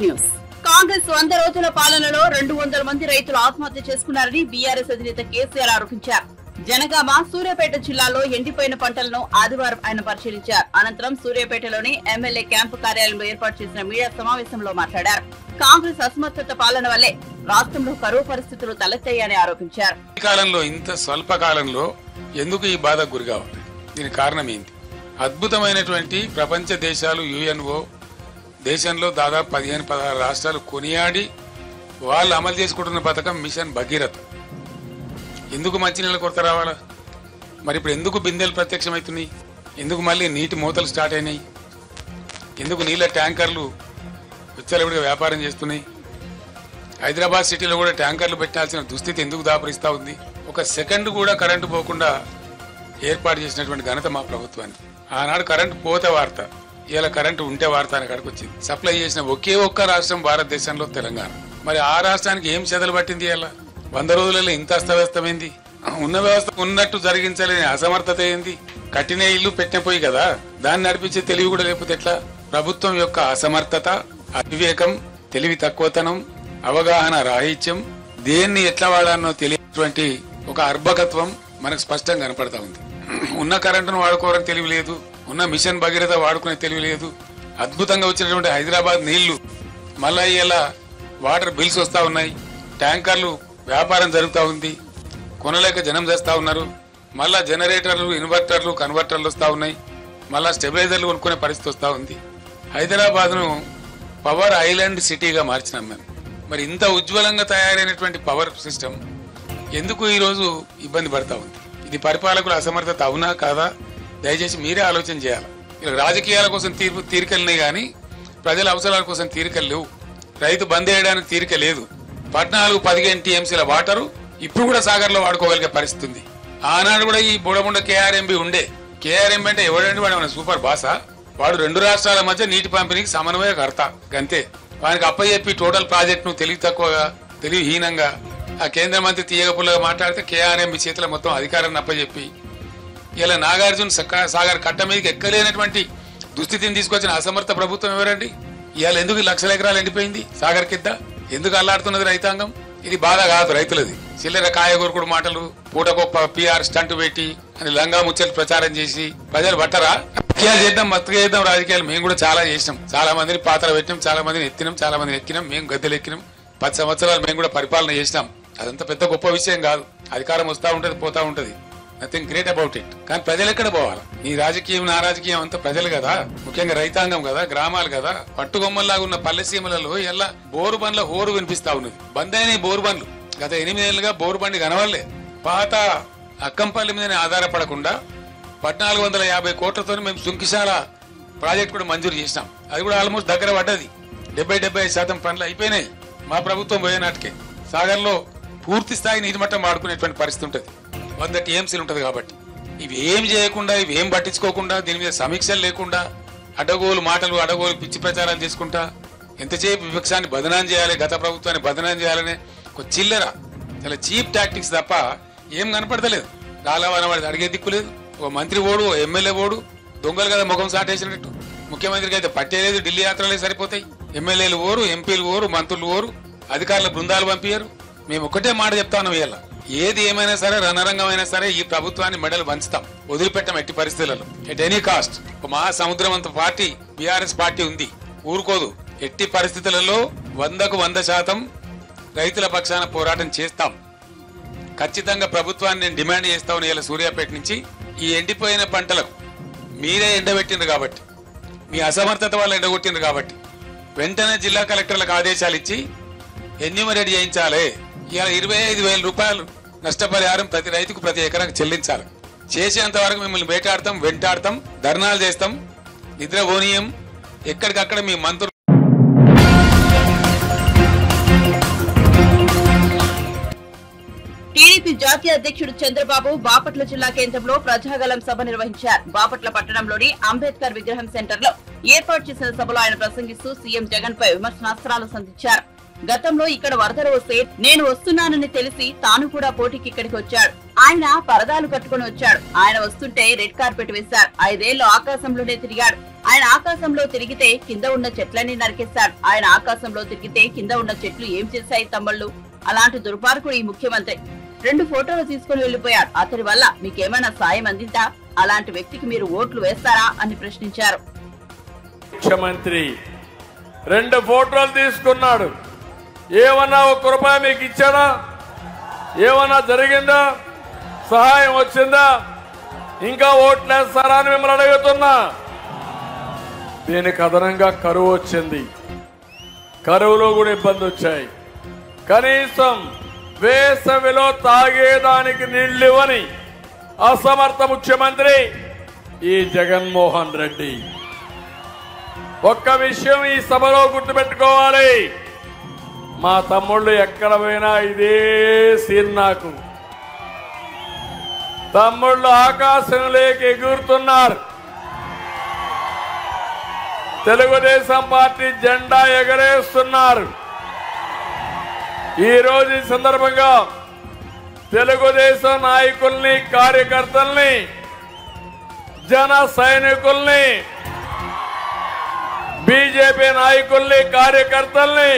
News. Congress 100 రోజుల పాలనలో 200 మంది రైతులు ఆత్మహత్య చేసుకున్నారని బీఆర్ఎస్ అధినేత కేసీఆర్ ఆరోపించారు. జనగామ, సూర్యాపేట జిల్లాలో ఎండిపోయిన పంటలను ఆదివారం ఆయన పరిశీలించారు. అనంతరం సూర్యాపేటలోని ఎమ్మెల్యే క్యాంపు కార్యాలయంలో ఏర్పాటు చేసిన మీడియా సమావేశంలో మాట్లాడారు. కాంగ్రెస్ అసమర్థత పాలన వల్లే రాష్ట్రంలో కరువు పరిస్థితులు తలెత్తాయని ఆరోపించారు. ఈ కాలంలో ఇంత స్వల్ప కాలంలో ఎందుకు ఈ బాధకు గురి కావాలి? దీనికి కారణం ఏంటి? అద్భుతమైనటువంటి ప్రపంచ దేశాలు యుఎన్ఓ దేశంలో దాదాపు 15-16 రాష్ట్రాలు కొనియాడి వాళ్ళు అమలు చేసుకుంటున్న పథకం మిషన్ భగీరథ. ఎందుకు మంచినీళ్ళ కొరత రావాలా? మరి ఇప్పుడు ఎందుకు బిందెలు ప్రత్యక్షమవుతున్నాయి? ఎందుకు మళ్ళీ నీటి మూతలు స్టార్ట్ అయినాయి? ఎందుకు నీళ్ళ ట్యాంకర్లు విచ్చలవిడిగా వ్యాపారం చేస్తున్నాయి? హైదరాబాద్ సిటీలో కూడా ట్యాంకర్లు పెట్టాల్సిన దుస్థితి ఎందుకు దాపరిస్తూ ఉంది? ఒక సెకండ్ కూడా కరెంటు పోకుండా ఏర్పాటు చేసినటువంటి ఘనత మా ప్రభుత్వానికి. ఆనాడు కరెంటు పోతే వార్త, ఇలా కరెంటు ఉంటే వార్త అని కాడికి వచ్చింది. సప్లై చేసిన ఒకే ఒక్క రాష్ట్రం భారతదేశంలో తెలంగాణ. మరి ఆ రాష్ట్రానికి ఏం చెదలు పట్టింది? ఇలా 100 రోజులలో ఇంత అస్తవ్యస్తమైంది. ఉన్న వ్యవస్థ ఉన్నట్టు జరిగించలేని అసమర్థత ఏంది? కట్టిన ఇల్లు పెట్టిన పోయి కదా, దాన్ని నడిపించే తెలివి కూడా లేకపోతే ఎట్లా? ప్రభుత్వం యొక్క అసమర్థత, అవివేకం, తెలివి తక్కువతనం, అవగాహన రాహిత్యం, దేన్ని ఎట్లా వాడానో తెలియనటువంటి ఒక అర్భకత్వం మనకు స్పష్టంగా కనపడతా ఉంది. ఉన్న కరెంటును వాడుకోవడానికి తెలివి లేదు, ఉన్న మిషన్ భగీరథ వాడుకునే తెలివి లేదు. అద్భుతంగా వచ్చినటువంటి హైదరాబాద్ నీళ్లు మళ్ళా ఇలా వాటర్ బిల్స్ వస్తా ఉన్నాయి, ట్యాంకర్లు వ్యాపారం జరుగుతూ ఉంది, కొనలేక జనం చేస్తా ఉన్నారు. మళ్ళా జనరేటర్లు, ఇన్వర్టర్లు, కన్వర్టర్లు వస్తూ ఉన్నాయి, మళ్ళా స్టెబిలైజర్లు కొనుక్కునే పరిస్థితి వస్తూ ఉంది. హైదరాబాద్ను పవర్ ఐలాండ్ సిటీగా మార్చినాం మనం. మరి ఇంత ఉజ్వలంగా తయారైనటువంటి పవర్ సిస్టమ్ ఎందుకు ఈరోజు ఇబ్బంది పడతా ఉంది? ఇది పరిపాలకుల అసమర్థత అవునా కాదా? దయచేసి మీరే ఆలోచన చేయాలి. ఇలా రాజకీయాల కోసం తీరికలున్నాయి కానీ ప్రజల అవసరాల కోసం తీరికలు లేవు. రైతు బంద్ చేయడానికి తీరిక లేదు. 14-15 టీఎంసీల వాటరు ఇప్పుడు కూడా సాగర్లో వాడుకోగలిగే పరిస్థితి ఉంది. ఆనాడు కూడా ఈ బుడముండ కేఆర్ఎంబి ఉండే. కేఆర్ఎంబి అంటే ఎవడండి? వాడు మన సూపర్ బాసా? వాడు 2 రాష్ట్రాల మధ్య నీటి పంపిణీకి సమన్వయకర్త గంతే. వానికి అప్పచెప్పి టోటల్ ప్రాజెక్ట్ ను తెలివి తక్కువగా, తెలివిహీనంగా ఆ కేంద్ర మంత్రి తీయగపుల్లగా మాట్లాడితే కేఆర్ఎంబి చేతుల మొత్తం అధికారాన్ని అప్పచెప్పి ఇలా నాగార్జున సాగర్ కట్ట మీదకి ఎక్కలేనటువంటి దుస్థితిని తీసుకొచ్చిన అసమర్థ ప్రభుత్వం ఎవరండి? ఇవాళ ఎందుకు 1,00,000 ఎకరాలు ఎండిపోయింది సాగర్ కింద? ఎందుకు అల్లాడుతున్నది రైతాంగం? ఇది బాధ కాదు రైతులది. చిల్లర కాయగూరకుడు మాటలు, పూటకొప్ప పిఆర్ స్టంట్ పెట్టి అని లంగా ముచ్చలు ప్రచారం చేసి ప్రజలు పట్టరా? రాజకీయాలు చేద్దాం, మత్తుగా చేద్దాం రాజకీయాలు. మేము కూడా చాలా చేసినాం, చాలా మందిని పాత్రలు పెట్టినాం, చాలా మందిని ఎత్తినాం, చాలా మందిని ఎక్కినాం, మేము గద్దెలు ఎక్కినాం. 10 సంవత్సరాలు మేము కూడా పరిపాలన చేసినాం. అదంతా పెద్ద గొప్ప విషయం కాదు. అధికారం వస్తూ ఉంటది, పోతా ఉంటది, నథింగ్ గ్రేట్ అబౌట్ ఇట్. కానీ ప్రజలు ఎక్కడ పోవాలి? నీ రాజకీయం, నా రాజకీయం అంతా ప్రజలు కదా, ముఖ్యంగా రైతాంగం కదా, గ్రామాలు కదా. పట్టుగొమ్మల్లాగా ఉన్న పల్లె సీమలలో ఎలా బోరు బండ్ల హోరు వినిపిస్తా ఉన్నది. బంద్ అయినాయి బోరు బండ్లు. గత 8 ఏళ్లుగా బోరు బండి కనవల్లే. పాత అక్కంపల్లి మీదనే ఆధారపడకుండా 1450 కోట్లతో మేము సుంకిశాల ప్రాజెక్ట్ కూడా మంజూరు చేసినాం. అది కూడా ఆల్మోస్ట్ దగ్గర పడ్డది. 70-75% పనులు అయిపోయినాయి. మా ప్రభుత్వం పోయే నాటికే సాగర్లో పూర్తి స్థాయి నీటి మట్టం వాడుకునేటువంటి పరిస్థితి ఉంటుంది. 100 టీఎంసీలు ఉంటుంది. కాబట్టి ఇవి ఏం చేయకుండా, ఇవి ఏం పట్టించుకోకుండా, దీని మీద సమీక్షలు లేకుండా, అడగోలు మాటలు, అడగోలు పిచ్చి ప్రచారాలు చేసుకుంటా ఎంతసేపు విపక్షాన్ని బదనాం చేయాలి, గత ప్రభుత్వాన్ని బదనాం చేయాలనే ఒక చిల్లర, చాలా చీప్ టాక్టిక్స్ తప్ప ఏం కనపడతలేదు. రాలవాన వాడికి అడిగే దిక్కు లేదు. ఓ మంత్రి ఓడు, ఓ ఎమ్మెల్యే ఓడు, దొంగలు కదా ముఖం సాటేసినట్టు. ముఖ్యమంత్రికి అయితే పట్టేలేదు, ఢిల్లీ యాత్రలే సరిపోతాయి. ఎమ్మెల్యేలు ఓరు, ఎంపీలు ఓరు, మంత్రులు ఓరు, అధికారుల బృందాలు పంపించారు. మేము ఒక్కటే మాట చెప్తాను, ఇవాళ ఏది ఏమైనా సరే, రణరంగమైనా సరే ఈ ప్రభుత్వాన్ని మెడలు వంచుతాం, వదిలిపెట్టాం ఎట్టి పరిస్థితులలో, ఎట్ ఎనీ కాస్ట్. ఒక మహాసముద్రం అంత పార్టీ బీఆర్ఎస్ పార్టీ ఉంది, ఊరుకోదు. ఎట్టి పరిస్థితులలో 100కు 100% రైతుల పక్షాన పోరాటం చేస్తాం. ఖచ్చితంగా ప్రభుత్వాన్ని నేను డిమాండ్ చేస్తాను. ఇలా సూర్యాపేట నుంచి ఈ ఎండిపోయిన పంటలకు మీరే ఎండబెట్టిండ్రు కాబట్టి, మీ అసమర్థత వల్ల ఎండగొట్టిండ్రు కాబట్టి వెంటనే జిల్లా కలెక్టర్లకు ఆదేశాలు ఇచ్చి ఎన్యూమరేట్ చేయించాలి. ఇలా 25,000 రూపాయలు నష్టపరిహారం ప్రతి రైతుకు ప్రతి ఎకరాకు చెల్లించాలి. చేసేంత వరకు మిమ్మల్ని వేటాడతాం, వెంటాడతాం, ధర్నాలు చేస్తాం, నిద్రపోనీయం. ఎక్కడికక్కడ మీ మంత్రులు టీడీపీ జాతీయ అధ్యక్షుడు చంద్రబాబు బాపట్ల జిల్లా కేంద్రంలో ప్రజాగలం సభ నిర్వహించారు. బాపట్ల పట్టణంలోని అంబేద్కర్ విగ్రహం సెంటర్ లో ఏర్పాటు చేసిన సభలో ఆయన ప్రసంగిస్తూ సీఎం జగన్ పై విమర్శనాస్త్రాలు సంధించారు. గతంలో ఇక్కడ వరదలు వస్తే నేను వస్తున్నానని తెలిసి తాను కూడా పోటీకి ఇక్కడికి వచ్చాడు. ఆయన పరదాలు కట్టుకుని వచ్చాడు. ఆయన వస్తుంటే రెడ్ కార్పెట్ వేశారు. 5 ఏళ్లు ఆకాశంలోనే తిరిగాడు. ఆయన ఆకాశంలో తిరిగితే కింద ఉన్న చెట్లన్నీ నరికేశాడు. ఆయన ఆకాశంలో తిరిగితే కింద ఉన్న చెట్లు ఏం చేశాయి తమ్ముళ్ళు? అలాంటి దుర్మార్గుడు ఈ ముఖ్యమంత్రి. 2 ఫోటోలు తీసుకుని వెళ్లిపోయాడు. అతని వల్ల మీకేమైనా సాయం అందిందా? అలాంటి వ్యక్తికి మీరు ఓట్లు వేస్తారా అని ప్రశ్నించారు. ముఖ్యమంత్రి 2 ఫోటోలు తీసుకున్నాడు. ఏమన్నా 1 రూపాయి మీకు ఇచ్చాడా? ఏమన్నా జరిగిందా? సహాయం వచ్చిందా? ఇంకా ఓట్లేస్తారా అని మిమ్మల్ని అడుగుతున్నా. దీనికి అదనంగా కరువు వచ్చింది. కరువులో కూడా ఇబ్బంది వచ్చాయి. కనీసం వేసవిలో తాగేదానికి నీళ్లివ్వని అసమర్థ ముఖ్యమంత్రి ఈ జగన్మోహన్ రెడ్డి. ఒక్క విషయం ఈ సభలో గుర్తుపెట్టుకోవాలి. మా తమ్ముళ్ళు ఎక్కడ పోయినా ఇదే సీన్. నాకు తమ్ముళ్ళు ఆకాశంలోకి ఎగురుతున్నారు. తెలుగుదేశం పార్టీ జెండా ఎగరేస్తున్నారు. ఈ రోజు ఈ సందర్భంగా తెలుగుదేశం నాయకుల్ని, కార్యకర్తల్ని, జన సైనికుల్ని, బీజేపీ నాయకుల్ని, కార్యకర్తల్ని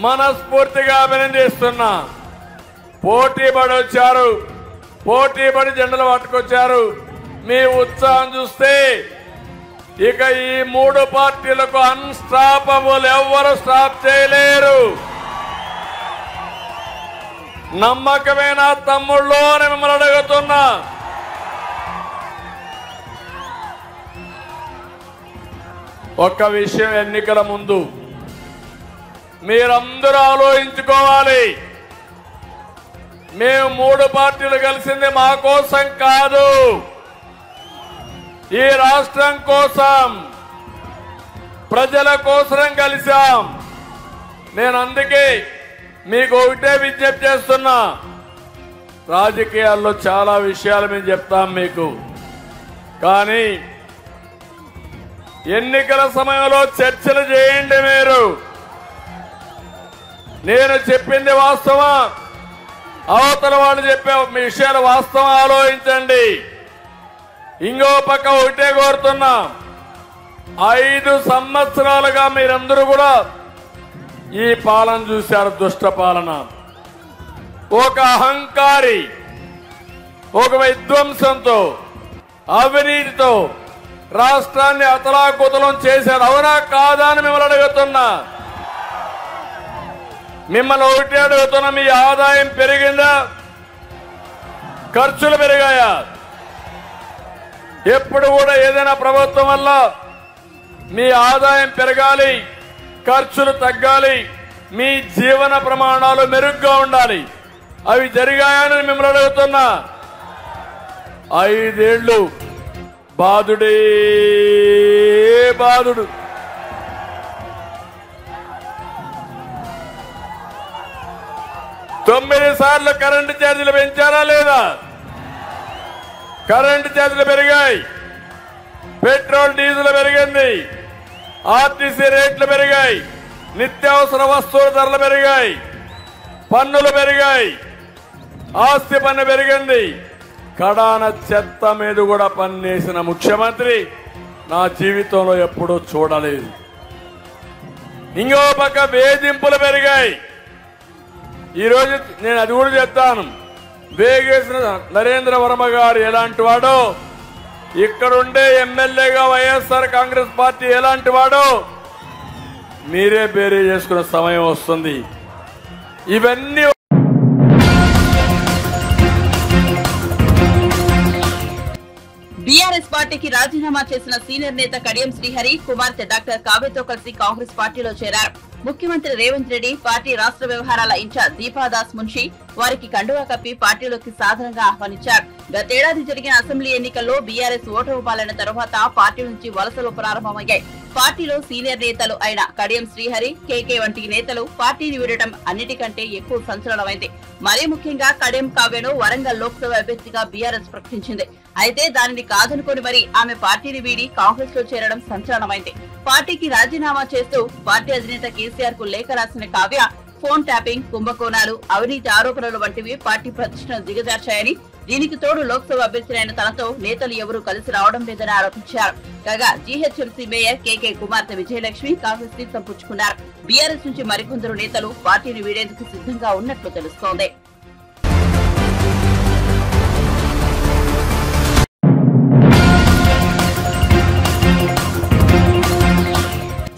మనస్ఫూర్తిగా అభినందిస్తున్నా. పోటీ పడి వచ్చారు, పోటీ పడి జెండలు పట్టుకొచ్చారు. మీ ఉత్సాహం చూస్తే ఇక ఈ 3 పార్టీలకు అన్స్టాపబుల్, ఎవ్వరు స్టాప్ చేయలేరు. నమ్మకమైన తమ్ముళ్ళు అని మిమ్మల్ని అడుగుతున్నా. ఒక్క విషయం, ఎన్నికల ముందు మీరందరూ ఆలోచించుకోవాలి. మేము 3 పార్టీలు కలిసింది మా కోసం కాదు, ఈ రాష్ట్రం కోసం, ప్రజల కోసం కలిసాం. నేను అందుకే మీకు ఒకటే విజ్ఞప్తి చేస్తున్నా. రాజకీయాల్లో చాలా విషయాలు మేము చెప్తాం మీకు, కానీ ఎన్నికల సమయంలో చర్చలు చేయండి. మీరు నేను చెప్పింది వాస్తవం, అవతల వాళ్ళు చెప్పే మీ విషయాలు వాస్తవం ఆలోచించండి. ఇంకో పక్క ఒకటే కోరుతున్నా, 5 సంవత్సరాలుగా మీరందరూ కూడా ఈ పాలన చూశారు. దుష్ట పాలన, ఒక అహంకారి, ఒక విధ్వంసంతో, అవినీతితో రాష్ట్రాన్ని అతలాకుతలం చేశారు. అవునా కాదా అని మిమ్మల్ని అడుగుతున్నా. మిమ్మల్ని ఒకటి అడుగుతున్నా, మీ ఆదాయం పెరిగిందా? ఖర్చులు పెరిగాయా? ఎప్పుడు కూడా ఏదైనా ప్రభుత్వం వల్ల మీ ఆదాయం పెరగాలి, ఖర్చులు తగ్గాలి, మీ జీవన ప్రమాణాలు మెరుగ్గా ఉండాలి. అవి జరిగాయని మిమ్మల్ని అడుగుతున్నా. 5 ఏళ్లు బాధుడే బాధుడు. తొమ్మిది సార్లు కరెంటు ఛార్జీలు పెంచారా లేదా? కరెంటు ఛార్జీలు పెరిగాయి, పెట్రోల్ డీజిల్ పెరిగింది, ఆర్టీసీ రేట్లు పెరిగాయి, నిత్యావసర వస్తువుల ధరలు పెరిగాయి, పన్నులు పెరిగాయి, ఆస్తి పన్ను పెరిగింది, కడాన చెత్త మీద కూడా పన్నేసిన ముఖ్యమంత్రి నా జీవితంలో ఎప్పుడూ చూడలేదు. ఇంకో పక్క వేధింపులు పెరిగాయి. ఈరోజు నేను అది కూడా చెప్తాను. వేగేసిన నరేంద్ర వర్మ గారు ఎలాంటి వాడో, ఇక్కడుండే ఎమ్మెల్యేగా వైఎస్ఆర్ కాంగ్రెస్ పార్టీ ఎలాంటి వాడో మీరే బేరీ చేసుకునే సమయం వస్తుంది. ఇవన్నీ బీఆర్ఎస్ పార్టీకి రాజీనామా చేసిన సీనియర్ నేత కడియం శ్రీహరి కుమార్తె డాక్టర్ కావ్యతో కలిసి కాంగ్రెస్ పార్టీలో చేరారు. ముఖ్యమంత్రి రేవంత్ రెడ్డి, పార్టీ రాష్ట్ర వ్యవహారాల ఇన్ఛార్జ్ దీపాదాస్ మున్షి వారికి కండువా కప్పి పార్టీలోకి సాధారణంగా ఆహ్వానించారు. గతేడాది జరిగిన అసెంబ్లీ ఎన్నికల్లో బీఆర్ఎస్ ఓటమి పాలైన తరువాత పార్టీ నుంచి వలసలు ప్రారంభమయ్యాయి. పార్టీలో సీనియర్ నేతలు అయిన కడియం శ్రీహరి, కేకే వంటి నేతలు పార్టీని వీడటం అన్నిటికంటే ఎక్కువ సంచలనమైంది. మరీ ముఖ్యంగా కడెం కావ్యను వరంగల్ లోక్సభ అభ్యర్థిగా బీఆర్ఎస్ ప్రకటించింది. అయితే దానిని కాదనుకొని మరి ఆమె పార్టీని వీడి కాంగ్రెస్ లో చేరడం సంచలనమైంది. పార్టీకి రాజీనామా చేస్తూ పార్టీ అధినేత కేసీఆర్ కు లేఖ రాసిన కావ్య ఫోన్ ట్యాపింగ్, కుంభకోణాలు, అవినీతి ఆరోపణలు వంటివి పార్టీ ప్రతిష్టను దిగజార్చాయని, దీనికి తోడు లోక్సభ అభ్యర్థులైన తనతో నేతలు ఎవరూ కలిసి రావడం లేదని ఆరోపించారు. కాగా జీహెచ్ఎంసీ మేయర్ కేకే కుమార్తె విజయలక్ష్మి కాంగ్రెస్ తీర్థం పుచ్చుకున్నారు. బీఆర్ఎస్ నుంచి మరికొందరు నేతలు పార్టీని వీడేందుకు సిద్ధంగా ఉన్నట్లు తెలుస్తోంది.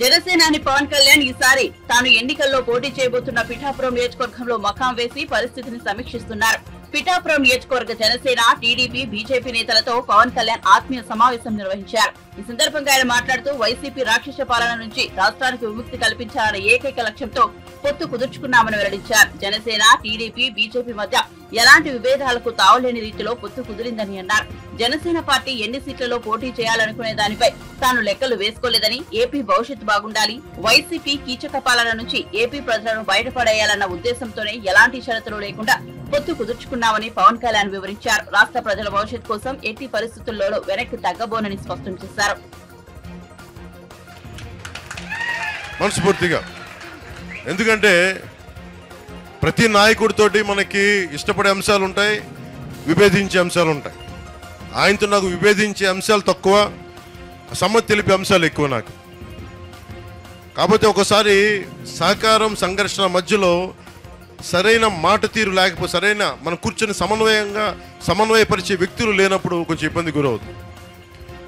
జనసేనాని పవన్ కళ్యాణ్ ఈసారి తాను ఎన్నికల్లో పోటీ చేయబోతున్న పిఠాపురం నియోజకవర్గంలో మకాం వేసి పరిస్థితిని సమీక్షిస్తున్నారు. పిఠాపురం నియోజకవర్గ జనసేన, టీడీపీ, బీజేపీ నేతలతో పవన్ కళ్యాణ్ ఆత్మీయ సమావేశం నిర్వహించారు. ఈ సందర్భంగా ఆయన మాట్లాడుతూ వైసీపీ రాక్షస పాలన నుంచి రాష్ట్రానికి విముక్తి కల్పించాలన్న ఏకైక లక్ష్యంతో పొత్తు కుదుర్చుకున్నామని వెల్లడించారు. జనసేన, టీడీపీ, బీజేపీ మధ్య ఎలాంటి విభేదాలకు తావులేని రీతిలో పొత్తు కుదిరిందని అన్నారు. జనసేన పార్టీ ఎన్ని సీట్లలో పోటీ చేయాలనుకునే దానిపై తాను లెక్కలు వేసుకోలేదని, ఏపీ భవిష్యత్తు బాగుండాలి, వైసీపీ కీచక పాలన నుంచి ఏపీ ప్రజలను బయటపడేయాలన్న ఉద్దేశంతోనే ఎలాంటి షరతులు లేకుండా పొత్తు కుదుర్చుకున్నామని పవన్ కళ్యాణ్ వివరించారు. రాష్ట్ర ప్రజల భవిష్యత్ కోసం ఎట్టి పరిస్థితుల్లోనూ వెనక్కి తగ్గబోనని స్పష్టం చేశారు. మనస్ఫూర్తిగా, ఎందుకంటే ప్రతి నాయకుడితోటి మనకి ఇష్టపడే అంశాలు ఉంటాయి, విభేదించే అంశాలు ఉంటాయి. ఆయనతో నాకు విభేదించే అంశాలు తక్కువ, సమ్మతి తెలిపే అంశాలు ఎక్కువ నాకు. కాకపోతే ఒకసారి సహకారం సంఘర్షణ మధ్యలో సరైన మాట తీరు లేకపోతే, సరైన మనం కూర్చొని సమన్వయపరిచే వ్యక్తులు లేనప్పుడు కొంచెం ఇబ్బంది గురవుతుంది.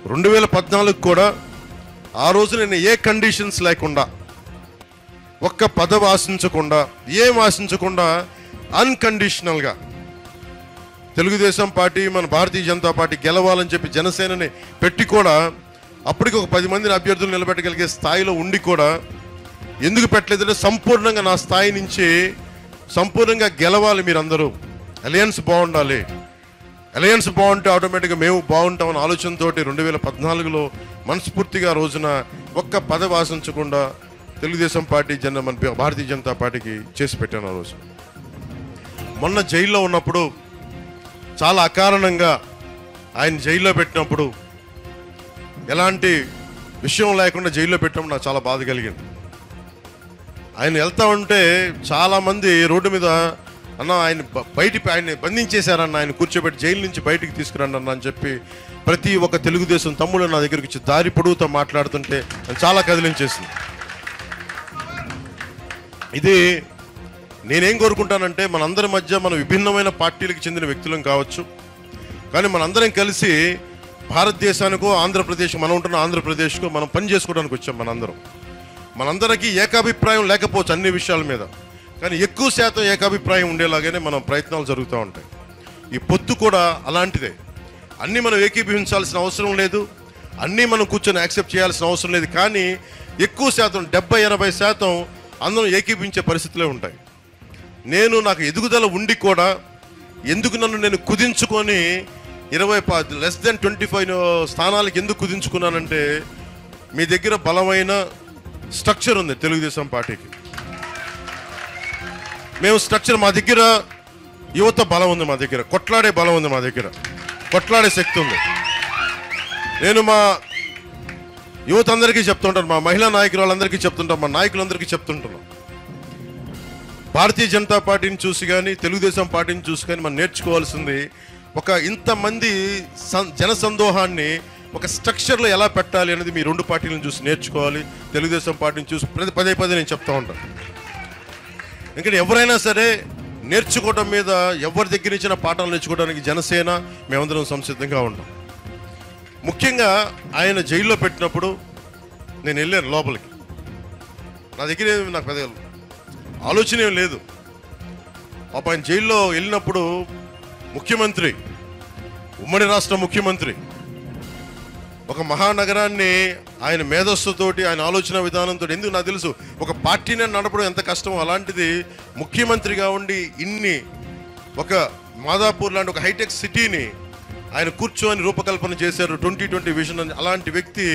2014 కూడా ఆ రోజు నేను ఏ కండిషన్స్ లేకుండా, ఒక్క పదవి ఆశించకుండా, ఏం ఆశించకుండా అన్కండిషనల్గా తెలుగుదేశం పార్టీ, మన భారతీయ జనతా పార్టీ గెలవాలని చెప్పి జనసేనని పెట్టి కూడా అప్పటికి ఒక 10 మందిని అభ్యర్థులు నిలబెట్టగలిగే స్థాయిలో ఉండి కూడా ఎందుకు పెట్టలేదంటే సంపూర్ణంగా నా స్థాయి నుంచి సంపూర్ణంగా గెలవాలి, మీరందరూ అలయన్స్ బాగుండాలి, అలయన్స్ బాగుంటే ఆటోమేటిక్గా మేము బాగుంటామని ఆలోచనతో 2014లో మనస్ఫూర్తిగా రోజున ఒక్క పదవి ఆశించకుండా తెలుగుదేశం పార్టీ మన భారతీయ జనతా పార్టీకి చేసి పెట్టాను. ఆ రోజు మొన్న జైల్లో ఉన్నప్పుడు చాలా అకారణంగా ఆయన జైల్లో పెట్టినప్పుడు, ఎలాంటి విషయం లేకుండా జైల్లో పెట్టినప్పుడు నాకు చాలా బాధ కలిగింది. ఆయన వెళ్తా ఉంటే చాలామంది రోడ్డు మీద అన్న ఆయన్ని బంధించేశారన్న, ఆయన కూర్చోబెట్టి జైలు నుంచి బయటికి తీసుకురండి అన్న అని చెప్పి ప్రతి ఒక్క తెలుగుదేశం తమ్ముడు నా దగ్గరికి వచ్చి దారి పొడుగుతో మాట్లాడుతుంటే చాలా కదిలించేసింది. ఇది నేనేం కోరుకుంటానంటే, మనందరి మధ్య మనం విభిన్నమైన పార్టీలకు చెందిన వ్యక్తులం కావచ్చు, కానీ మనందరం కలిసి భారతదేశానికో ఆంధ్రప్రదేశ్, మనం ఉంటున్న ఆంధ్రప్రదేశ్కో మనం పని చేసుకోవడానికి వచ్చాం. మనందరికీ ఏకాభిప్రాయం లేకపోవచ్చు అన్ని విషయాల మీద, కానీ ఎక్కువ శాతం ఏకాభిప్రాయం ఉండేలాగానే మనం ప్రయత్నాలు జరుగుతూ ఉంటాయి. ఈ పొత్తు కూడా అలాంటిదే. అన్నీ మనం ఏకీభవించాల్సిన అవసరం లేదు, అన్నీ మనం కూర్చొని యాక్సెప్ట్ చేయాల్సిన అవసరం లేదు, కానీ ఎక్కువ శాతం 70-80% అందరం ఏకీభవించే పరిస్థితులే ఉంటాయి. నాకు ఎదుగుదల ఉండి కూడా ఎందుకు నన్ను నేను కుదించుకొని 25 స్థానాలకు ఎందుకు కుదించుకున్నానంటే, మీ దగ్గర బలమైన స్ట్రక్చర్ ఉంది తెలుగుదేశం పార్టీకి. మేము స్ట్రక్చర్, మా దగ్గర యువత బలం ఉంది, మా దగ్గర కొట్లాడే బలం ఉంది, మా దగ్గర కొట్లాడే శక్తి ఉంది. నేను మా యువత అందరికీ చెప్తుంటాను, మా మహిళా నాయకులు వాళ్ళందరికీ చెప్తుంటాను, మా నాయకులందరికీ చెప్తుంటున్నాం, భారతీయ జనతా పార్టీని చూసి కానీ తెలుగుదేశం పార్టీని చూసి కానీ మనం నేర్చుకోవాల్సింది, ఒక ఇంతమంది జనసందోహాన్ని ఒక స్ట్రక్చర్లో ఎలా పెట్టాలి అనేది మీ రెండు పార్టీలను చూసి నేర్చుకోవాలి. తెలుగుదేశం పార్టీని చూసి పదే నేను చెప్తా ఉంటాను. ఎందుకంటే ఎవరైనా సరే నేర్చుకోవడం మీద, ఎవరి దగ్గర ఇచ్చిన పాఠాలు నేర్చుకోవడానికి జనసేన మేమందరం సంసిద్ధంగా ఉంటాం. ముఖ్యంగా ఆయన జైల్లో పెట్టినప్పుడు నేను వెళ్ళాను లోపలికి. నా దగ్గర నాకు పెద్ద ఆలోచన ఏం లేదు. ఆయన జైల్లో వెళ్ళినప్పుడు ముఖ్యమంత్రి, ఉమ్మడి రాష్ట్ర ముఖ్యమంత్రి, ఒక మహానగరాన్ని ఆయన మేధస్సుతోటి, ఆయన ఆలోచన విధానంతో, ఎందుకు నాకు తెలుసు ఒక పార్టీని నడపడం ఎంత కష్టమో, అలాంటిది ముఖ్యమంత్రిగా ఉండి ఒక మాదాపూర్ లాంటి ఒక హైటెక్ సిటీని ఆయన కూర్చొని రూపకల్పన చేశారు, 2020 విజన్ అని. అలాంటి వ్యక్తి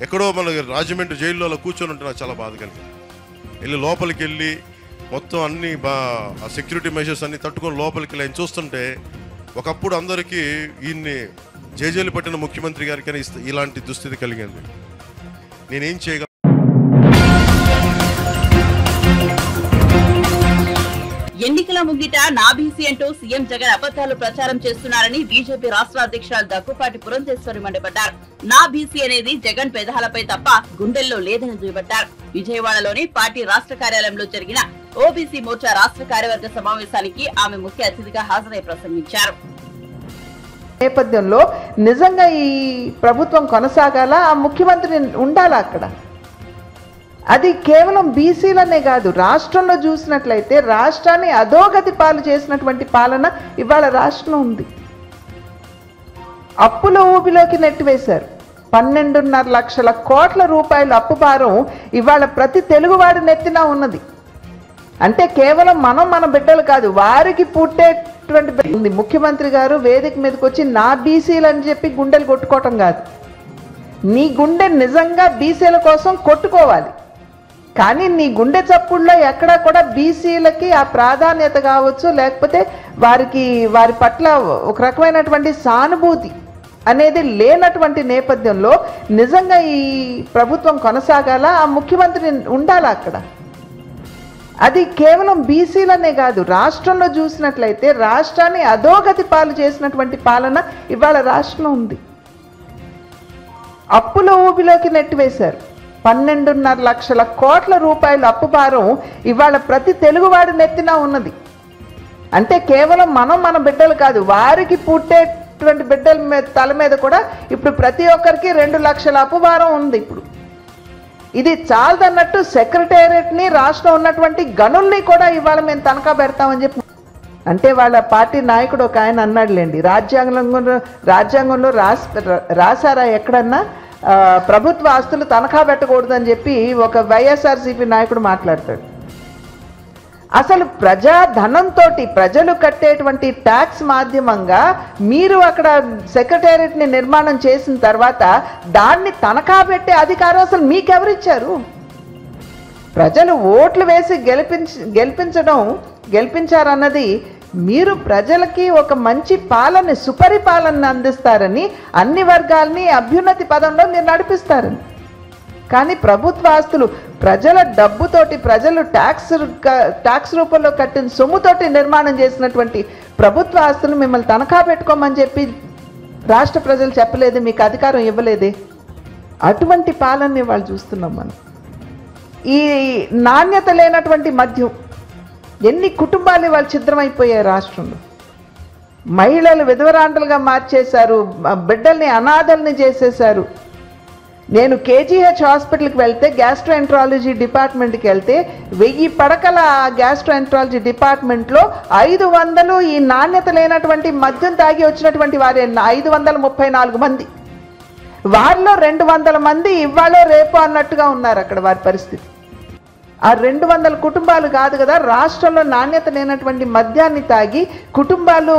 ఎక్కడో మన రాజమండ్రి జైల్లో కూర్చొని ఉంటే నాకు చాలా బాధ కలిగింది. లోపలికి వెళ్ళి మొత్తం అన్ని ఆ సెక్యూరిటీ మెజర్స్ అన్ని తట్టుకొని లోపలికి వెళ్ళి ఆయన చూస్తుంటే ఒకప్పుడు అందరికీ ఈయన్ని జేజేలు పట్టిన ముఖ్యమంత్రి గారికి ఇలాంటి దుస్థితి కలిగింది. నేనేం చేయగలను? ఎన్నికల ముంగిట నా బీసీ అంటూ సీఎం జగన్ అబద్దాలు ప్రచారం చేస్తున్నారని బీజేపీ రాష్ట్ర అధ్యక్షురాలు దగ్గుపాటి పురంధేశ్వరి మండిపడ్డారు. నా బీసీ అనేది జగన్ పెదాలపై తప్ప గుండెల్లో లేదని దుయ్యబట్టారు. విజయవాడలోని పార్టీ రాష్ట్ర కార్యాలయంలో జరిగిన ఓబీసీ మోర్చా రాష్ట్ర కార్యవర్గ సమావేశానికి ఆమె ముఖ్య అతిథిగా హాజరై ప్రసంగించారు. నేపథ్యంలో నిజంగా ఈ ప్రభుత్వం కొనసాగాల, ఆ ముఖ్యమంత్రి ఉండాలా అక్కడ. అది కేవలం బీసీలనే కాదు, రాష్ట్రంలో చూసినట్లయితే రాష్ట్రాన్ని అధోగతి పాలు చేసినటువంటి పాలన ఇవాళ రాష్ట్రంలో ఉంది. అప్పుల ఊబిలోకి నెట్టివేశారు. 12.5 లక్షల కోట్ల రూపాయల అప్పు భారం ఇవాళ ప్రతి తెలుగువాడి నెత్తిన ఉన్నది. అంటే కేవలం మన బిడ్డలు కాదు, వారికి పుట్టేటువంటి ముఖ్యమంత్రి గారు వేదిక మీదకి వచ్చి నా బీసీలు అని చెప్పి గుండెలు కొట్టుకోవటం కాదు. నీ గుండె నిజంగా బీసీల కోసం కొట్టుకోవాలి, కానీ నీ గుండె చప్పుడులో ఎక్కడా కూడా బీసీలకి ఆ ప్రాధాన్యత కావచ్చు, లేకపోతే వారి పట్ల ఒక రకమైనటువంటి సానుభూతి అనేది లేనటువంటి నేపథ్యంలో నిజంగా ఈ ప్రభుత్వం కొనసాగాల, ఆ ముఖ్యమంత్రి ఉండాలా అక్కడ. అది కేవలం బీసీలనే కాదు, రాష్ట్రంలో చూసినట్లయితే రాష్ట్రాన్ని అధోగతి పాలు చేసినటువంటి పాలన ఇవాళ రాష్ట్రంలో ఉంది. అప్పుల ఊబిలోకి నెట్టివేశారు. 12.5 లక్షల కోట్ల రూపాయల అప్పు భారం ఇవాళ ప్రతి తెలుగువాడి నెత్తిన ఉన్నది. అంటే కేవలం మన బిడ్డలు కాదు, వారికి పుట్టేటువంటి బిడ్డల తల మీద కూడా ఇప్పుడు ప్రతి ఒక్కరికి 2 లక్షల అప్పు భారం ఉంది. ఇప్పుడు ఇది చాలదన్నట్టు సెక్రటేరియట్ని, రాష్ట్రం ఉన్నటువంటి గనుల్ని కూడా ఇవాళ మేము తనఖా పెడతామని చెప్పి అంటే వాళ్ళ పార్టీ నాయకుడు ఒక ఆయన అన్నాడులేండి, రాజ్యాంగంలో రాశారా ఎక్కడన్నా ప్రభుత్వ ఆస్తులు తనఖా పెట్టకూడదని చెప్పి ఒక వైఎస్ఆర్సీపీ నాయకుడు మాట్లాడతాడు. అసలు ప్రజాధనంతో ప్రజలు కట్టేటువంటి ట్యాక్స్ మాధ్యమంగా మీరు అక్కడ సెక్రటేరియట్ని నిర్మాణం చేసిన తర్వాత దాన్ని తనఖా పెట్టే అధికారం అసలు మీకెవరిచ్చారు? ప్రజలు ఓట్లు వేసి గెలిపించారన్నది మీరు ప్రజలకి ఒక మంచి పాలన, సుపరిపాలన అందిస్తారని, అన్ని వర్గాల్ని అభ్యున్నతి పదంలో మీరు నడిపిస్తారని. కానీ ప్రభుత్వ ఆస్తులు ప్రజల డబ్బుతోటి, ప్రజలు ట్యాక్స్ రూపంలో కట్టిన సొమ్ముతోటి నిర్మాణం చేసినటువంటి ప్రభుత్వ ఆస్తులు మిమ్మల్ని తనఖా పెట్టుకోమని చెప్పి రాష్ట్ర ప్రజలు చెప్పలేదు, మీకు అధికారం ఇవ్వలేదే. అటువంటి పాలనని వాళ్ళు చూస్తున్నాం మనం. ఈ నాణ్యత లేనటువంటి మద్యం, ఎన్ని కుటుంబాలు వాళ్ళు ఛిద్రమైపోయాయి రాష్ట్రంలో. మహిళలు విధవరాంటలుగా మార్చేశారు, బిడ్డల్ని అనాథల్ని చేసేశారు. నేను కేజీహెచ్ హాస్పిటల్కి వెళ్తే, గ్యాస్ట్రోఎంట్రాలజీ డిపార్ట్మెంట్కి వెళ్తే 1000 పడకల గ్యాస్ట్రోఎంట్రాలజీ డిపార్ట్మెంట్లో 500 ఈ నాణ్యత లేనటువంటి మద్యం తాగి వచ్చినటువంటి వారే 534 మంది. వారిలో 200 మంది ఇవాళ రేపు అన్నట్టుగా ఉన్నారు అక్కడ వారి పరిస్థితి. ఆ 200 కుటుంబాలు కాదు కదా, రాష్ట్రంలో నాణ్యత లేనటువంటి మద్యాన్ని తాగి కుటుంబాలు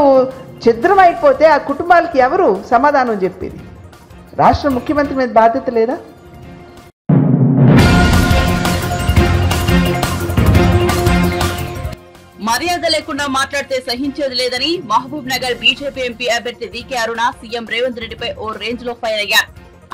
ఛిద్రమైపోతే ఆ కుటుంబాలకి ఎవరు సమాధానం చెప్పేది? రాష్ట్ర ముఖ్యమంత్రి మీద బాధ్యత లేదా? మర్యాద లేకుండా మాట్లాడితే సహించేది లేదని మహబూబ్ నగర్ బీజేపీ ఎంపీ అభ్యర్థి డీకే అరుణ సీఎం రేవంత్ రెడ్డిపై ఓ రేంజ్ లో ఫైర్ అయ్యారు.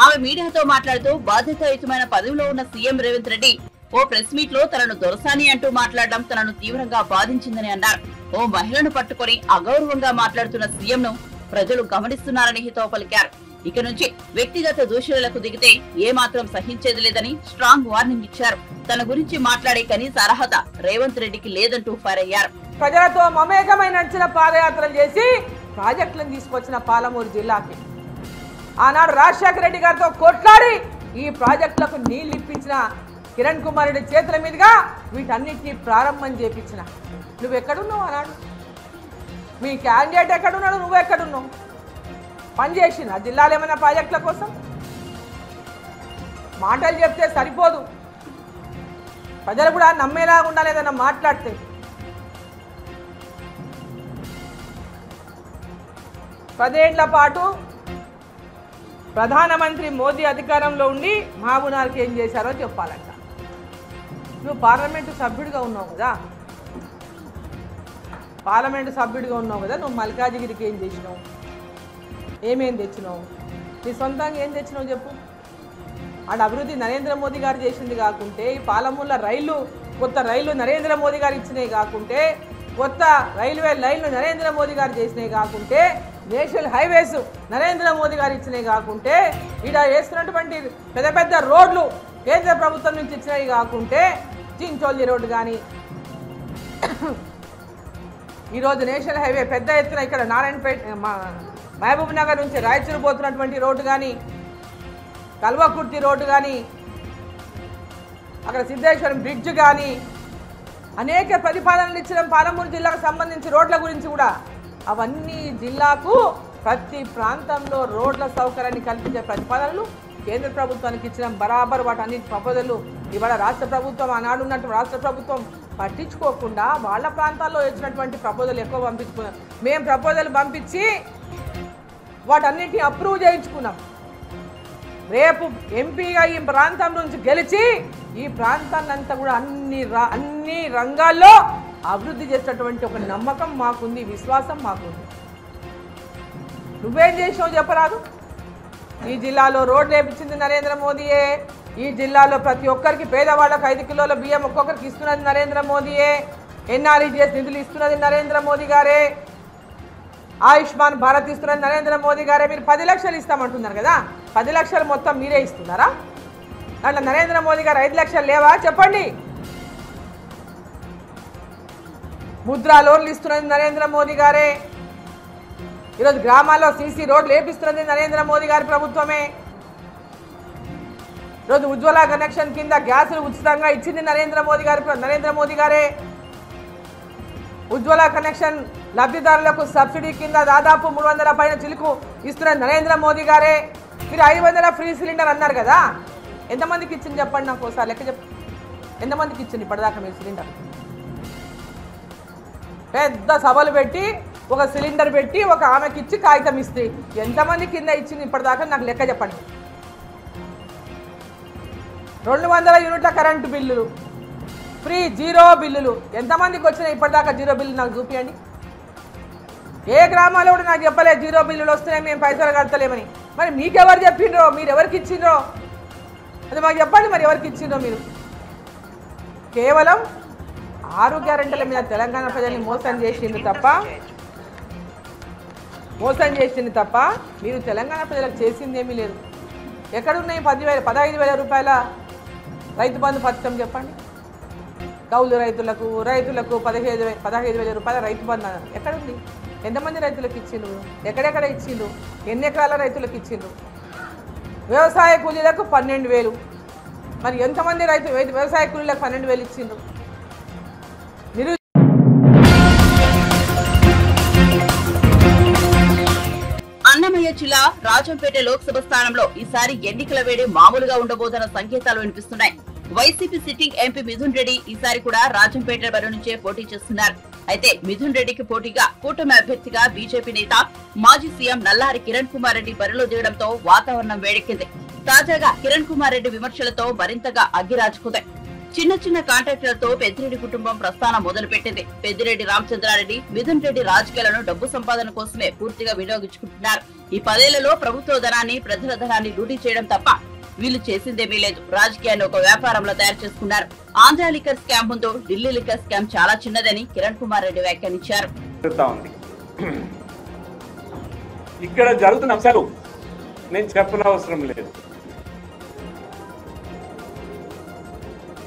ఆమె మీడియాతో మాట్లాడుతూ బాధ్యతాయుతమైన పదవిలో ఉన్న సీఎం రేవంత్ రెడ్డి ఓ ప్రెస్ మీట్ లో తనను దొరసాని అంటూ మాట్లాడడం తనను తీవ్రంగా బాధించిందని అన్నారు. ఓ మహిళను పట్టుకుని అగౌరవంగా మాట్లాడుతున్న సీఎం ను ప్రజలు గమనిస్తున్నారని హితవు పలికారు. ఇక నుంచి వ్యక్తిగత దూషణలకు దిగితే ఏమాత్రం సహించేది లేదని స్ట్రాంగ్ వార్నింగ్ ఇచ్చారు. తన గురించి మాట్లాడే కనీస అర్హత రేవంత్ రెడ్డికి లేదంటూ ఫైర్ అయ్యారు. ప్రజలతో మమేకమై నడిచిన పాదయాత్రలు చేసి ప్రాజెక్టులను తీసుకొచ్చిన పాలమూరు జిల్లాకి ఆనాడు రాజశేఖర రెడ్డి గారితో కొట్లాడి ఈ ప్రాజెక్టులకు నీళ్లు ఇప్పించిన కిరణ్ కుమార్ రెడ్డి చేతుల మీదుగా వీటన్నిటినీ ప్రారంభం చేపించిన నువ్వెక్కడున్నావు? ఆనాడు మీ క్యాండిడేట్ ఎక్కడున్నాడు? నువ్వు ఎక్కడున్నావు? పనిచేసిన జిల్లాలో ఏమైనా ప్రాజెక్టుల కోసం? మాటలు చెప్తే సరిపోదు, ప్రజలు కూడా నమ్మేలాగా ఉండాలి. ఏదైనా మాట్లాడితే 10 ఏళ్ల పాటు ప్రధానమంత్రి మోదీ అధికారంలో ఉండి మహబూబ్నగర్కి ఏం చేశారో చెప్పాలంట. నువ్వు పార్లమెంటు సభ్యుడిగా ఉన్నావు కదా, పార్లమెంటు సభ్యుడిగా ఉన్నావు కదా, నువ్వు మల్కాజిగిరికి ఏం చేసినావు, ఏమేం తెచ్చినావు, నీ సొంతంగా ఏం తెచ్చినావు చెప్పు. ఆడ అభివృద్ధి నరేంద్ర మోదీ గారు చేసింది కాకుంటే, ఈ పాలమూల రైళ్లు కొత్త రైళ్లు నరేంద్ర మోదీ గారు ఇచ్చినవి కాకుంటే, కొత్త రైల్వే లైన్లు నరేంద్ర మోదీ గారు చేసినవి కాకుంటే, నేషనల్ హైవేస్ నరేంద్ర మోదీ గారు ఇచ్చినవి కాకుంటే, ఈడ వేస్తున్నటువంటి పెద్ద పెద్ద రోడ్లు కేంద్ర ప్రభుత్వం నుంచి ఇచ్చినవి కాకుంటే, చించోల్లి రోడ్డు కానీ, ఈరోజు నేషనల్ హైవే పెద్ద ఎత్తున ఇక్కడ నారాయణపేట మహబూబ్ నగర్ నుంచి రాయచూరు పోతున్నటువంటి రోడ్డు కానీ, కల్వకుర్తి రోడ్డు కానీ, అక్కడ సిద్ధేశ్వరం బ్రిడ్జ్ కానీ, అనేక ప్రతిపాదనలు ఇచ్చిన పాలమూరు జిల్లాకు సంబంధించి రోడ్ల గురించి కూడా, అవన్నీ జిల్లాకు ప్రతి ప్రాంతంలో రోడ్ల సౌకర్యాన్ని కల్పించే ప్రతిపాదనలు కేంద్ర ప్రభుత్వానికి ఇచ్చిన బరాబర్ వాటన్నిటి ప్రపోజలు ఇవాళ రాష్ట్ర ప్రభుత్వం ఆనాడు ఉన్నటువంటి రాష్ట్ర ప్రభుత్వం పట్టించుకోకుండా వాళ్ళ ప్రాంతాల్లో వచ్చినటువంటి ప్రపోజల్ ఎక్కువ పంపించుకున్నాం. మేము ప్రపోజల్ పంపించి వాటన్నిటిని అప్రూవ్ చేయించుకున్నాం. రేపు ఎంపీగా ఈ ప్రాంతం నుంచి గెలిచి ఈ ప్రాంతాన్ని అంతా కూడా అన్ని రంగాల్లో అభివృద్ధి చేసేటటువంటి ఒక నమ్మకం మాకుంది, విశ్వాసం మాకుంది. నువ్వేం చేసినావు చెప్పరాదు. ఈ జిల్లాలో రోడ్లు వేపించింది నరేంద్ర మోదీయే, ఈ జిల్లాలో ప్రతి ఒక్కరికి పేదవాళ్ళకు 5 కిలోల బియ్యం ఒక్కొక్కరికి ఇస్తున్నది నరేంద్ర మోదీయే, ఎన్ఆర్ఈజీఎస్ నిధులు ఇస్తున్నది నరేంద్ర మోదీ గారే, ఆయుష్మాన్ భారత్ ఇస్తున్నది నరేంద్ర మోదీ గారే. మీరు 10 లక్షలు ఇస్తామంటున్నారు కదా, 10 లక్షలు మొత్తం మీరే ఇస్తున్నారా? అట్లా నరేంద్ర మోదీ గారు 5 లక్షలు లేవా చెప్పండి. ముద్రా లోన్లు ఇస్తున్నది నరేంద్ర మోదీ గారే. ఈరోజు గ్రామాల్లో సీసీ రోడ్లు వేపిస్తున్నది నరేంద్ర మోదీ గారి ప్రభుత్వమే. ఈరోజు ఉజ్వల కనెక్షన్ కింద గ్యాసులు ఉచితంగా ఇచ్చింది నరేంద్ర మోదీ గారే. ఉజ్వల కనెక్షన్ లబ్ధిదారులకు సబ్సిడీ కింద దాదాపు 300 పైన చిలుకు ఇస్తున్నది నరేంద్ర మోదీ గారే. మీరు 500 ఫ్రీ సిలిండర్ అన్నారు కదా, ఎంతమందికి ఇచ్చింది చెప్పండి నాకు ఒకసారి లెక్క చెప్పు. ఎంతమందికి ఇచ్చింది ఇప్పటిదాకా మీరు సిలిండర్? పెద్ద సభలు పెట్టి ఒక సిలిండర్ పెట్టి ఒక ఆమెకి ఇచ్చి కాగితం ఇస్తే ఎంతమంది కింద ఇచ్చింది ఇప్పటిదాకా నాకు లెక్క చెప్పండి. 200 యూనిట్ల కరెంటు బిల్లులు ఫ్రీ, జీరో బిల్లులు ఎంతమందికి వచ్చినాయి ఇప్పటిదాకా? జీరో బిల్లు నాకు చూపించండి. ఏ గ్రామాల్లో కూడా నాకు చెప్పలేదు జీరో బిల్లులు వస్తున్నాయి, మేము పైసలు కడతలేమని. మరి మీకెవరు చెప్పిండ్రో, మీరు ఎవరికి ఇచ్చిండ్రో అది మాకు చెప్పండి. మరి ఎవరికి ఇచ్చిండ్రో మీరు? కేవలం 6 గ్యారెంటీల మీద తెలంగాణ ప్రజల్ని మోసం చేసింది తప్ప మీరు తెలంగాణ ప్రజలకు చేసింది ఏమీ లేదు. ఎక్కడున్నాయి 15,000 రూపాయల రైతు బంధు పథకం చెప్పండి. కౌలు రైతులకు 15,000 రూపాయల రైతు బంధు ఎక్కడుంది? ఎంతమంది రైతులకు ఇచ్చిండ్రు? ఎక్కడెక్కడ ఇచ్చిండ్రు? ఎన్ని ఎకరాల రైతులకు ఇచ్చిండ్రు? వ్యవసాయ కూలీలకు 12,000. మరి ఎంతమంది వ్యవసాయ కూలీలకు 12,000 ఇచ్చిండ్రు? అన్నమయ్య జిల్లా రాజంపేట లోక్సభ స్థానంలో ఈసారి ఎన్నికల వేడి మామూలుగా ఉండబోదన్న సంకేతాలు వినిపిస్తున్నాయి. YCP sitting MP Mithun Reddy ఈసారి కూడా రాజంపేట బరి నుంచే పోటీ చేస్తున్నారు. అయితే మిథున్ రెడ్డికి పోటీగా కూటమి అభ్యర్థిగా బీజేపీ నేత మాజీ సీఎం నల్లారి కిరణ్ కుమార్ రెడ్డి బరిలో దిగడంతో వాతావరణం వేడెక్కింది. తాజాగా కిరణ్ కుమార్ రెడ్డి విమర్శలతో మరింతగా అగ్గిరాజుకుంది. చిన్న కాంట్రాక్టులతో పెద్దిరెడ్డి కుటుంబం ప్రస్థానం మొదలుపెట్టింది. పెద్దిరెడ్డి రామచంద్రారెడ్డి, మిథున్ రెడ్డి రాజకీయాలను డబ్బు సంపాదన కోసమే పూర్తిగా వినియోగించుకుంటున్నారు. ఈ 10 ఏళ్లలో ప్రభుత్వ ధనాన్ని, ప్రజల ధనాన్ని లూటీ చేయడం తప్ప వీళ్ళు చేసిందేమీ లేదు. రాజకీయాన్ని ఒక వ్యాపారంలో తయారు చేసుకున్నారు. ఆంధ్ర లిక్కర్ స్కామ్ ముందు ఢిల్లీ లిక్కర్ స్కామ్ చాలా చిన్నదని కిరణ్ కుమార్ రెడ్డి వ్యాఖ్యానించారు. ఇక్కడ జరుగుతున్న అంశాలు నేను చెప్పనవసరం లేదు.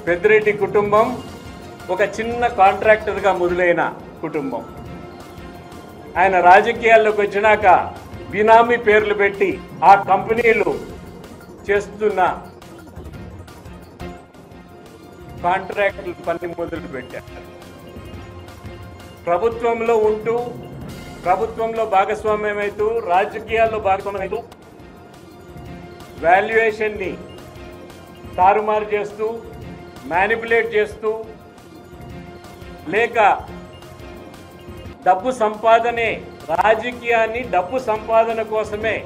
పెద్దిరెడ్డి కుటుంబం ఒక చిన్న కాంట్రాక్టర్గా మొదలైన కుటుంబం. ఆయన రాజకీయాల్లోకి వచ్చినాక బినామీ పేర్లు పెట్టి ఆ కంపెనీలు చేస్తున్న కాంట్రాక్టులు పని మొదలు పెట్టారు. ప్రభుత్వంలో ఉంటూ, ప్రభుత్వంలో భాగస్వామ్యమైతూ, రాజకీయాల్లో భాగస్వామ్యమైతూ వాల్యుయేషన్ని తారుమారు చేస్తూ, మ్యానిపులేట్ చేస్తూ, లేక డబ్బు సంపాదనే, రాజకీయాన్ని డబ్బు సంపాదన కోసమే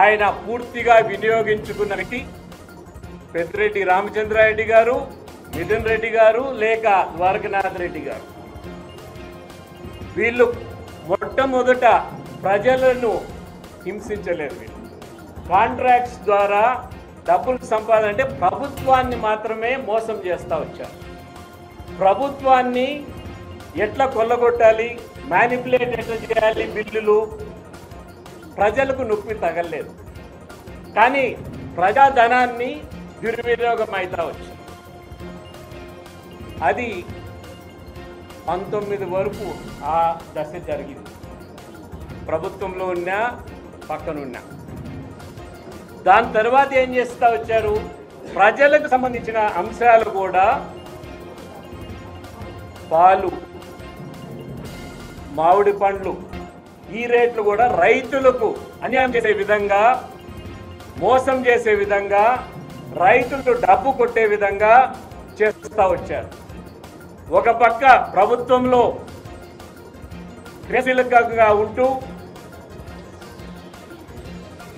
ఆయన పూర్తిగా వినియోగించుకున్న వ్యక్తి పెద్దిరెడ్డి రామచంద్రారెడ్డి గారు, మిథున్ రెడ్డి గారు, లేక ద్వారకనాథ్ రెడ్డి గారు. వీళ్ళు మొట్టమొదట ప్రజలను హింసించలేదు. వీళ్ళు కాంట్రాక్ట్స్ ద్వారా డబ్బులు సంపాదన అంటే ప్రభుత్వాన్ని మాత్రమే మోసం చేస్తూ వచ్చారు. ప్రభుత్వాన్ని ఎట్లా కొల్లగొట్టాలి, మ్యానిపులేట్ ఎట్లా చేయాలి, బిల్లులు ప్రజలకు నొప్పి తగలేదు. కానీ ప్రజాధనాన్ని దుర్వినియోగం అవుతా వచ్చింది. అది 19 వరకు ఆ దశ జరిగింది. ప్రభుత్వంలో ఉన్నా పక్కనున్నా. దాని తర్వాత ఏం చేస్తూ వచ్చారు, ప్రజలకు సంబంధించిన అంశాలు కూడా పాలు, మామిడి పండ్లు ఈ రేట్లు కూడా రైతులకు అన్యాయం చేసే విధంగా, మోసం చేసే విధంగా, రైతులు డబ్బు కొట్టే విధంగా చేస్తూ వచ్చారు. ఒక పక్క ప్రభుత్వంలో క్రియాశీలకంగా ఉంటూ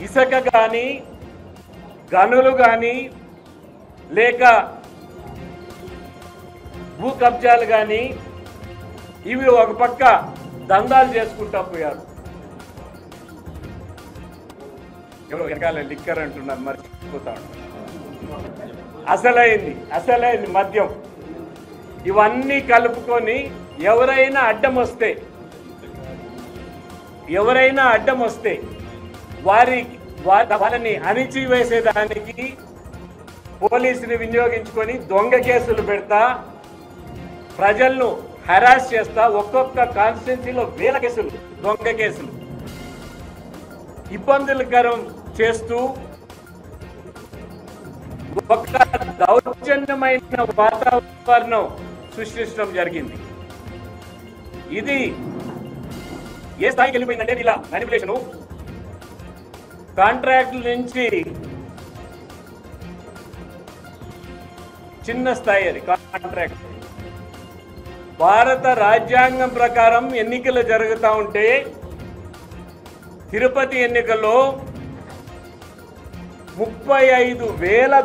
ఇసుక కానీ, గనులు కానీ, లేక భూ కబ్జాలు కానీ ఇవి ఒక పక్క దందాలు చేసుకుంటా పోయారు. ఎవరో వెనకాల లిక్కర్ అంటున్నారు, మర్చిపోతా ఉంటారు. అసలైంది మద్యం. ఇవన్నీ కలుపుకొని ఎవరైనా అడ్డం వస్తే వాళ్ళని అణిచివేసేదానికి పోలీసుని వినియోగించుకొని దొంగ కేసులు పెడతా, ప్రజలను హెరాస్ చేస్తా, ఒక్కొక్క కాన్స్టిట్యున్సీలో వేల కేసులు, దొంగ కేసులు, ఇబ్బందులకరం చేస్తూ ఒక దౌర్జన్యమైన వాతావరణం సృష్టించడం జరిగింది. ఇది ఏ స్థాయికి వెళ్ళిపోయిందంటే ఇలా మ్యానిపులేషను, కాంట్రాక్టుల నుంచి చిన్న స్థాయి. అది కాంట్రాక్ట్ భారత రాజ్యాంగం ప్రకారం ఎన్నికలు జరుగుతూ ఉంటే తిరుపతి ఎన్నికల్లో 35,000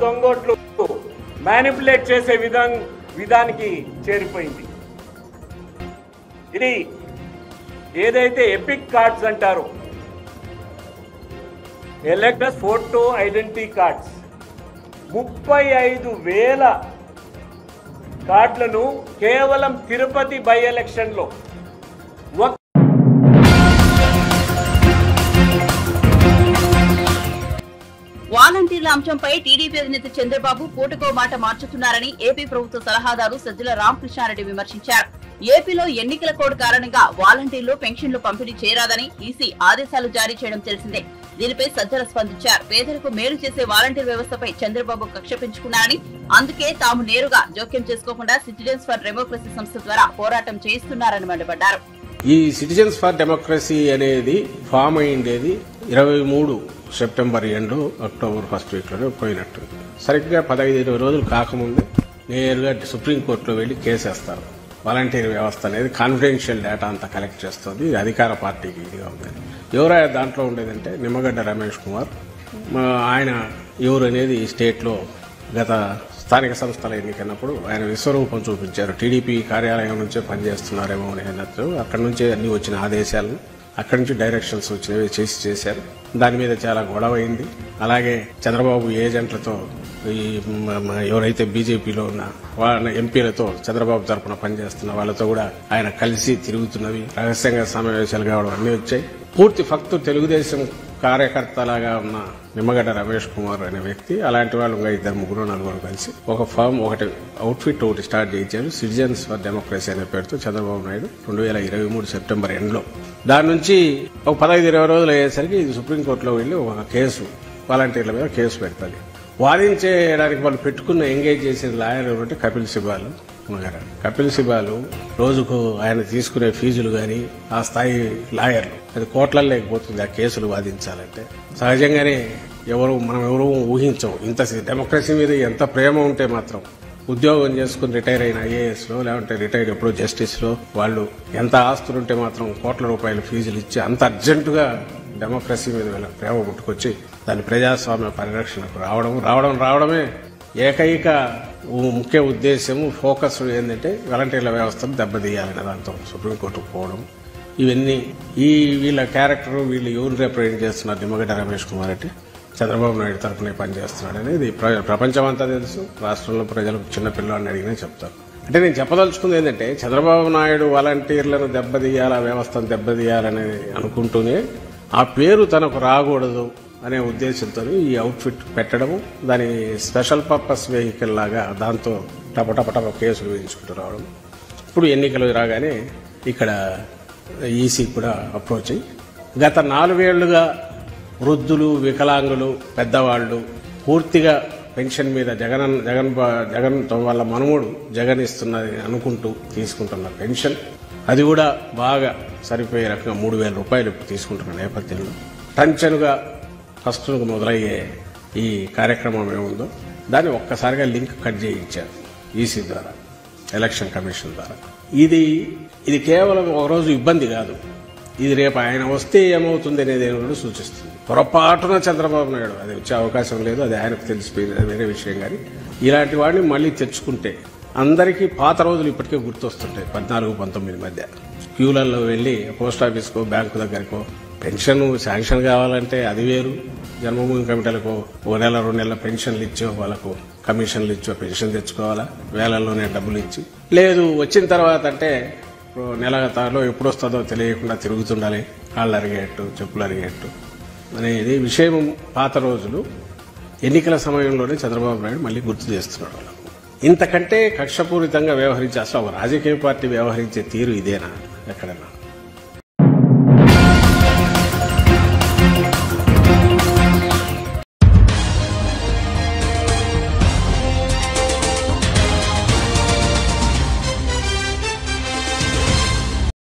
దొంగోట్లు మ్యానిపులేట్ చేసే విధానికి చేరిపోయింది. ఇది ఏదైతే ఎపిక్ కార్డ్స్ అంటారో, ఎలక్టర్స్ ఫోటో ఐడెంటిటీ కార్డ్స్, 35,000 కార్డులను కేవలం తిరుపతి బై ఎలక్షన్లో వాలంటీర్ల అంశంపై టీడీపీ అధినేత చంద్రబాబు పూటకో మాట మార్చుతున్నారని ఏపీ ప్రభుత్వ సలహాదారు సజ్జల రామకృష్ణారెడ్డి విమర్శించారు. ఏపీలో ఎన్నికల కోడ్ కారణంగా వాలంటీర్లు పెన్షన్లు పంపిణీ చేయరాదని ఈసీ ఆదేశాలు జారీ చేయడం తెలిసిందే. దీనిపై సజ్జల స్పందించారు. పేదలకు మేలు చేసే వాలంటీర్ వ్యవస్థపై చంద్రబాబు కక్ష పెంచుకున్నారని, అందుకే తాము నేరుగా జోక్యం చేసుకోకుండా సిటిజన్స్ ఫర్ డెమోక్రసీ సంస్థ ద్వారా పోరాటం చేస్తున్నారని మండిపడ్డారు. ఈ సిటిజన్స్ ఫర్ డెమోక్రసీ అనేది ఫామ్ అయ్యిండేది 23 సెప్టెంబర్ ఎండ్ అక్టోబర్ 1st వీక్లోనే పోయినట్టు. సరిగ్గా 15-20 రోజులు కాకముందే నేరుగా సుప్రీంకోర్టులో వెళ్లి కేసేస్తారు. వాలంటీర్ వ్యవస్థ అనేది కాన్ఫిడెన్షియల్ డేటా అంతా కలెక్ట్ చేస్తుంది, ఇది అధికార పార్టీకి ఇదిగా ఉంది. ఎవరో దాంట్లో ఉండేదంటే నిమ్మగడ్డ రమేష్ కుమార్. ఆయన ఎవరు అనేది స్టేట్లో గత స్థానిక సంస్థల ఎన్నికైనప్పుడు ఆయన విశ్వరూపం చూపించారు. టీడీపీ కార్యాలయం నుంచే పనిచేస్తున్నారేమో అని అన్నట్టు అక్కడి నుంచే అన్ని వచ్చిన ఆదేశాలను, అక్కడి నుంచి డైరెక్షన్స్ వచ్చినవి చేశారు. దాని మీద చాలా గొడవ అయింది. అలాగే చంద్రబాబు ఏజెంట్లతో, ఎవరైతే బీజేపీలో ఉన్న వాళ్ళ ఎంపీలతో, చంద్రబాబు తరఫున పనిచేస్తున్న వాళ్ళతో కూడా ఆయన కలిసి తిరుగుతున్నవి, రహస్యంగా సమావేశాలు కావడం అన్నీ వచ్చాయి. పూర్తి ఫక్తు తెలుగుదేశం కార్యకర్తలాగా ఉన్న నిమ్మగడ్డ రమేష్ కుమార్ అనే వ్యక్తి, అలాంటి వాళ్ళు 2-3-4 కలిసి ఒక ఫామ్, అవుట్ఫిట్ స్టార్ట్ చేయించారు. సిటిజన్స్ ఫర్ డెమోక్రసీ అనే పేరుతో చంద్రబాబు నాయుడు 2023 సెప్టెంబర్ ఎండ్లో. దాని నుంచి ఒక 15-20 రోజులు అయ్యేసరికి ఇది సుప్రీంకోర్టులో వెళ్లి ఒక కేసు, వాలంటీర్ల మీద కేసు పెడతారు. వాదించేయడానికి వాళ్ళు ఎంగేజ్ చేసిన లాయర్ ఎవరంటే కపిల్ సిబాలు రోజుకు ఆయన తీసుకునే ఫీజులు గాని, ఆ స్థాయి లాయర్లు, అది కోట్లలో లేకపోతుంది ఆ కేసులు వాదించాలంటే. సహజంగానే మనం ఎవరు ఊహించం. ఇంత డెమోక్రసీ మీద ఎంత ప్రేమ ఉంటే మాత్రం ఉద్యోగం చేసుకుని రిటైర్ అయిన ఐఏఎస్లో, లేదంటే రిటైర్ ఎప్పుడో జస్టిస్లో వాళ్ళు ఎంత ఆస్తులుంటే మాత్రం కోట్ల రూపాయల ఫీజులు ఇచ్చి అంత అర్జెంటుగా డెమోక్రసీ మీద వీళ్ళ ప్రేమ పుట్టుకొచ్చి దాని ప్రజాస్వామ్య పరిరక్షణకు రావడమే ఏకైక ముఖ్య ఉద్దేశం ఫోకస్ ఏంటంటే వాలంటీర్ల వ్యవస్థను దెబ్బతీయాలనే దాంతో సుప్రీంకోర్టుకు పోవడం. ఇవన్నీ వీళ్ళ క్యారెక్టర్ వీళ్ళు ఎవరు రిప్రజెంట్ చేస్తున్నారు, నిమ్మగడ్డ రమేష్ కుమార్ అంటే చంద్రబాబు నాయుడు తరఫునే పనిచేస్తున్నాడు అనేది ప్రపంచం అంతా తెలుసు. రాష్ట్రంలో ప్రజలు చిన్న పిల్లవాడిని అడిగినా చెప్తారు. అంటే నేను చెప్పదలుచుకుంది ఏంటంటే చంద్రబాబు నాయుడు వాలంటీర్లను దెబ్బతీయాలా, వ్యవస్థను దెబ్బతీయాలని అనుకుంటూనే ఆ పేరు తనకు రాకూడదు అనే ఉద్దేశంతో ఈ అవుట్ఫిట్ పెట్టడము, దాని స్పెషల్ పర్పస్ వెహికల్ లాగా దాంతో టపటపటప కేసులు వేయించుకుంటూ రావడం. ఇప్పుడు ఎన్నికలు రాగానే ఇక్కడ ఈసీ కూడా అప్రోచ్ అయ్యి గత 4 ఏళ్లుగా వృద్ధులు, వికలాంగులు, పెద్దవాళ్లు పూర్తిగా పెన్షన్ మీద జగన్ వాళ్ళ మనముడు జగన్ ఇస్తున్నది అనుకుంటూ తీసుకుంటున్న పెన్షన్, అది కూడా బాగా సరిపోయే రకంగా 3,000 రూపాయలు ఇప్పుడు తీసుకుంటున్న నేపథ్యంలో టంచనుగా ఫస్ట్ మొదలయ్యే ఈ కార్యక్రమం ఏముందో దాన్ని ఒక్కసారిగా లింక్ కట్ చేయించారు ఈసీ ద్వారా, ఎలక్షన్ కమిషన్ ద్వారా. ఇది కేవలం ఒకరోజు ఇబ్బంది కాదు, ఇది రేపు ఆయన వస్తే ఏమవుతుంది అనేది కూడా సూచిస్తుంది. పొరపాటున చంద్రబాబు నాయుడు అది వచ్చే అవకాశం లేదు, అది ఆయనకు తెలిసిపోయింది, అది వేరే విషయం. కానీ ఇలాంటి వాడిని మళ్ళీ తెచ్చుకుంటే అందరికీ పాత రోజులు ఇప్పటికే గుర్తొస్తుంటాయి. 14-19 మధ్య క్యూలలో వెళ్ళి పోస్ట్ ఆఫీస్కో బ్యాంకు దగ్గరకో పెన్షన్ శాంక్షన్ కావాలంటే అది వేరు. జన్మభూమి కమిటీలకు 1 నెల 2 నెలల పెన్షన్లు ఇచ్చో, వాళ్ళకు కమిషన్లు ఇచ్చో పెన్షన్ తెచ్చుకోవాలా, వేలల్లోనే డబ్బులు ఇచ్చి. లేదు వచ్చిన తర్వాత అంటే నెల తాలో ఎప్పుడు వస్తుందో తెలియకుండా తిరుగుతుండాలి, కాళ్ళు అరిగేట్టు, చెప్పులు అరిగేట్టు అనేది విషయం. పాత రోజులు ఎన్నికల సమయంలోనే చంద్రబాబు నాయుడు మళ్ళీ గుర్తు చేస్తున్నాడు వాళ్ళకు. ఇంతకంటే కక్షపూరితంగా వ్యవహరించే అసలు రాజకీయ పార్టీ వ్యవహరించే తీరు ఇదేనా ఎక్కడన్నా?